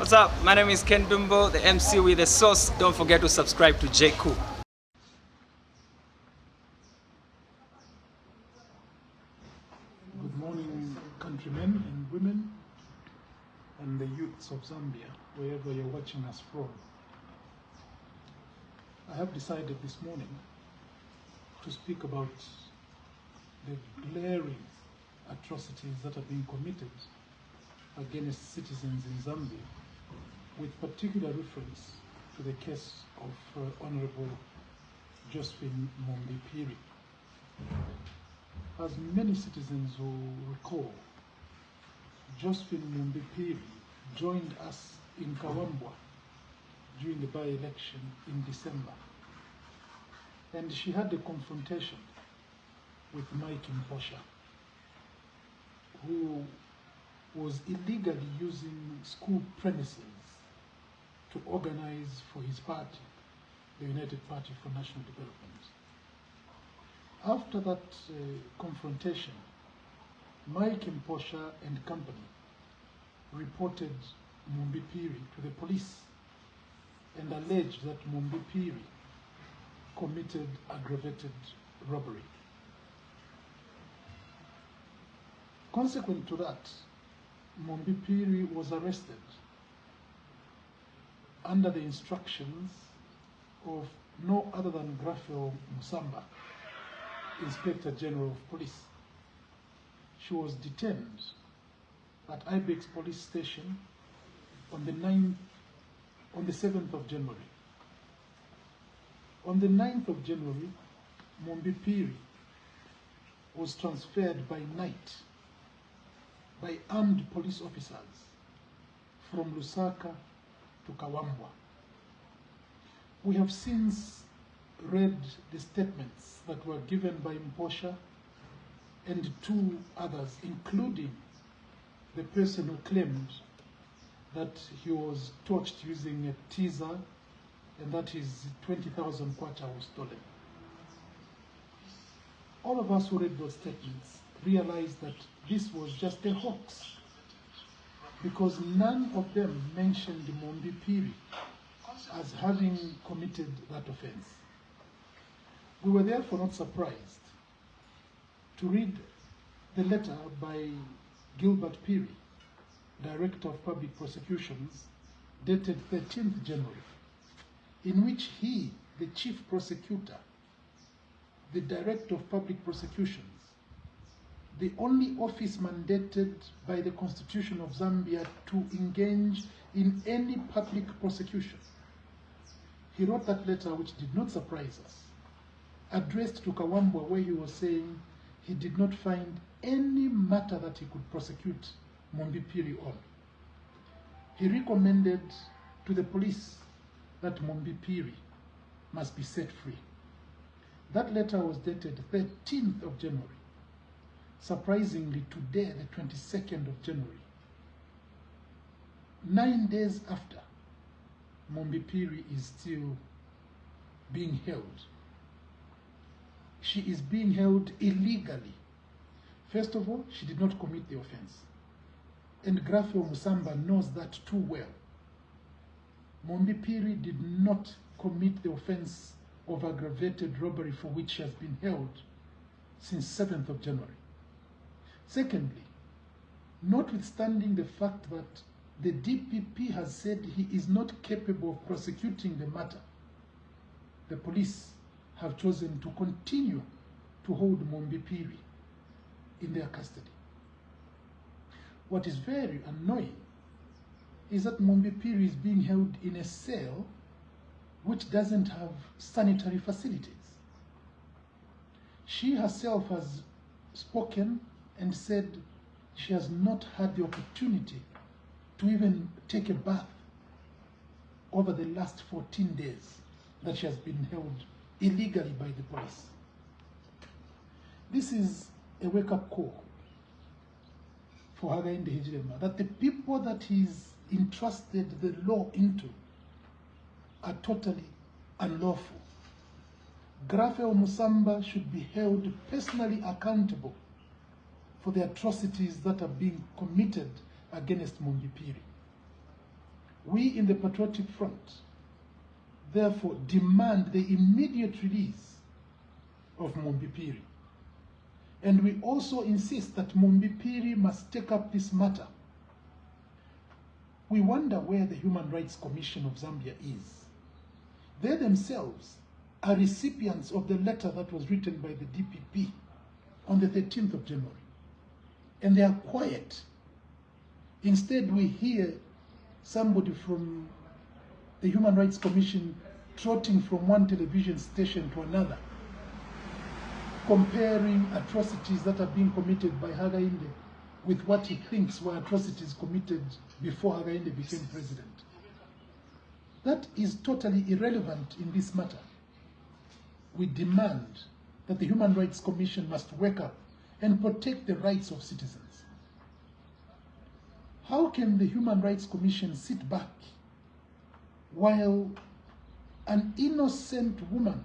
What's up? My name is Ken Dumbo, the MC with the sauce. Don't forget to subscribe to J. Cool. Good morning, countrymen and women and the youths of Zambia, wherever you're watching us from. I have decided this morning to speak about the glaring atrocities that are being committed against citizens in Zambia, with particular reference to the case of Honorable Josephine Mumbi Phiri. As many citizens will recall, Josephine Mumbi Phiri joined us in Kawambwa during the by-election in December, and she had a confrontation with Mike Mposha, who was illegally using school premises to organize for his party, the United Party for National Development. After that confrontation, Mike Mposha and company reported Mumbi Phiri to the police and alleged that Mumbi Phiri committed aggravated robbery. Consequent to that, Mumbi Phiri was arrested under the instructions of no other than Grafel Musamba, Inspector General of Police. She was detained at Ibex Police Station on the 7th of January. On the 9th of January, Mumbi Phiri was transferred by night by armed police officers from Lusaka to Kawambwa. We have since read the statements that were given by Mposha and two others, including the person who claimed that he was torched using a teaser and that his 20,000 kwacha was stolen. All of us who read those statements realized that this was just a hoax, because none of them mentioned Mumbi Phiri as having committed that offense. We were therefore not surprised to read the letter by Gilbert Phiri, Director of Public Prosecutions, dated 13th January, in which he, the Chief Prosecutor, the Director of Public Prosecutions, the only office mandated by the Constitution of Zambia to engage in any public prosecution. He wrote that letter, which did not surprise us, addressed to Kawambwa, where he was saying he did not find any matter that he could prosecute Mumbi Phiri on. He recommended to the police that Mumbi Phiri must be set free. That letter was dated 13th of January. Surprisingly, today, the 22nd of January, 9 days after, Mumbi Phiri is still being held. She is being held illegally. First of all, she did not commit the offense. And Grafel Musamba knows that too well. Mumbi Phiri did not commit the offense of aggravated robbery for which she has been held since 7th of January. Secondly, notwithstanding the fact that the DPP has said he is not capable of prosecuting the matter, the police have chosen to continue to hold Mumbi Phiri in their custody. What is very annoying is that Mumbi Phiri is being held in a cell which doesn't have sanitary facilities. She herself has spoken and said she has not had the opportunity to even take a bath over the last 14 days that she has been held illegally by the police. This is a wake-up call for Hakainde Hichilema, that the people that he's entrusted the law into are totally unlawful. Grafel Musamba should be held personally accountable for the atrocities that are being committed against Mumbi Phiri. We in the Patriotic Front therefore demand the immediate release of Mumbi Phiri. And we also insist that Mumbi Phiri must take up this matter. We wonder where the Human Rights Commission of Zambia is. They themselves are recipients of the letter that was written by the DPP on the 13th of January. And they are quiet. Instead, we hear somebody from the Human Rights Commission trotting from one television station to another, comparing atrocities that are being committed by Hakainde with what he thinks were atrocities committed before Hakainde became president. That is totally irrelevant in this matter. We demand that the Human Rights Commission must wake up and protect the rights of citizens. How can the Human Rights Commission sit back while an innocent woman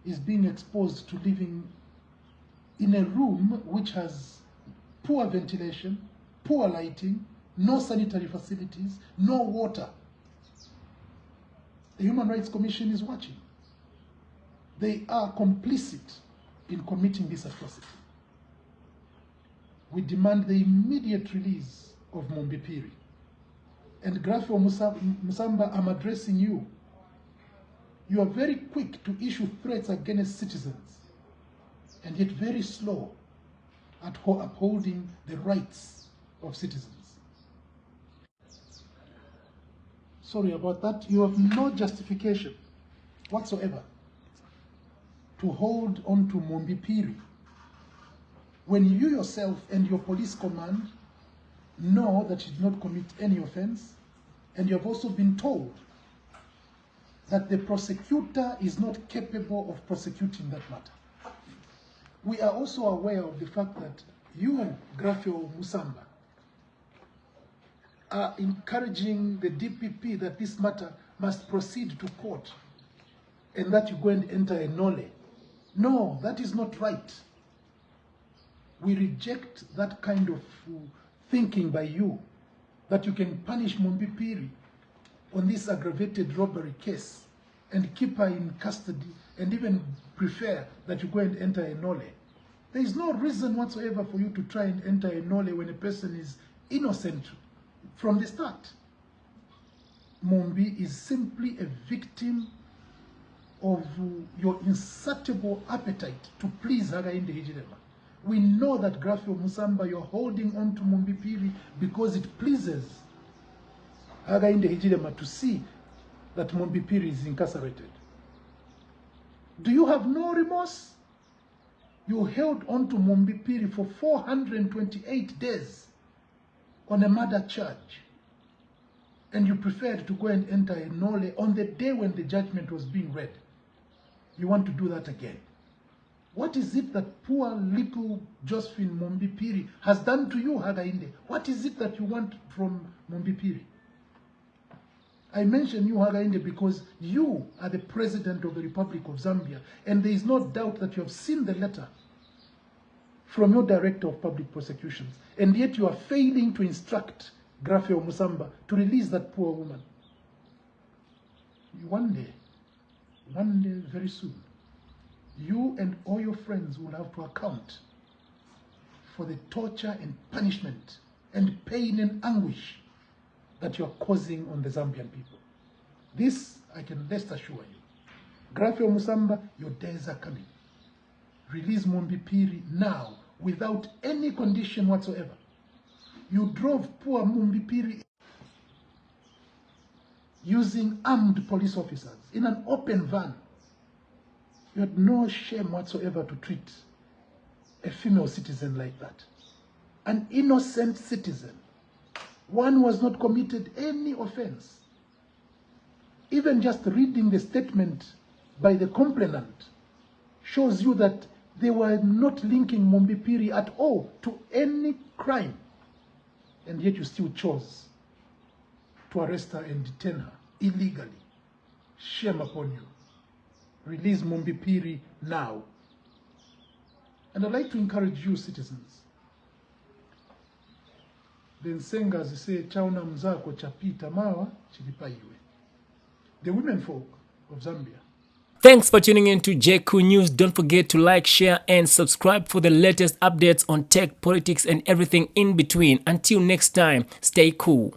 is being exposed to living in a room which has poor ventilation, poor lighting, no sanitary facilities, no water? The Human Rights Commission is watching. They are complicit in committing this atrocity. We demand the immediate release of Mumbi Phiri. And Grafio Musamba, I'm addressing you. You are very quick to issue threats against citizens, and yet very slow at upholding the rights of citizens. Sorry about that. You have no justification whatsoever to hold on to Mumbi Phiri when you yourself and your police command know that you did not commit any offense, and you have also been told that the prosecutor is not capable of prosecuting that matter. We are also aware of the fact that you, Grafio Musamba, are encouraging the DPP that this matter must proceed to court and that you go and enter a nole. No, that is not right. We reject that kind of thinking by you, that you can punish Mumbi Phiri on this aggravated robbery case and keep her in custody and even prefer that you go and enter a nole. There is no reason whatsoever for you to try and enter a nole when a person is innocent from the start. Mumbi is simply a victim of your insatiable appetite to please Hakainde Hichilema. We know that Grafio Musamba, you're holding on to Mumbi Phiri because it pleases Hakainde Hichilema to see that Mumbi Phiri is incarcerated. Do you have no remorse? You held on to Mumbi Phiri for 428 days on a murder charge, and you preferred to go and enter a nole on the day when the judgment was being read. You want to do that again. What is it that poor little Josephine Mumbi Phiri has done to you, Hakainde? What is it that you want from Mumbi Phiri? I mention you, Hakainde, because you are the President of the Republic of Zambia, and there is no doubt that you have seen the letter from your Director of Public Prosecutions, and yet you are failing to instruct Grafio Musamba to release that poor woman. One day, very soon, you and all your friends will have to account for the torture and punishment and pain and anguish that you are causing on the Zambian people. This I can best assure you. Grafio Musamba, your days are coming. Release Mumbi Phiri now without any condition whatsoever. You drove poor Mumbi Phiri using armed police officers in an open van. You had no shame whatsoever to treat a female citizen like that. An innocent citizen. One who has not committed any offense. Even just reading the statement by the complainant shows you that they were not linking Mumbi Phiri at all to any crime. And yet you still chose to arrest her and detain her illegally. Shame upon you. Release Mumbi Phiri now. And I'd like to encourage you, citizens, then singers say chauna mzako chapita mawa chilipaiwe. The women folk of Zambia. Thanks for tuning in to JQ News. Don't forget to like, share, and subscribe for the latest updates on tech, politics, and everything in between. Until next time, stay cool.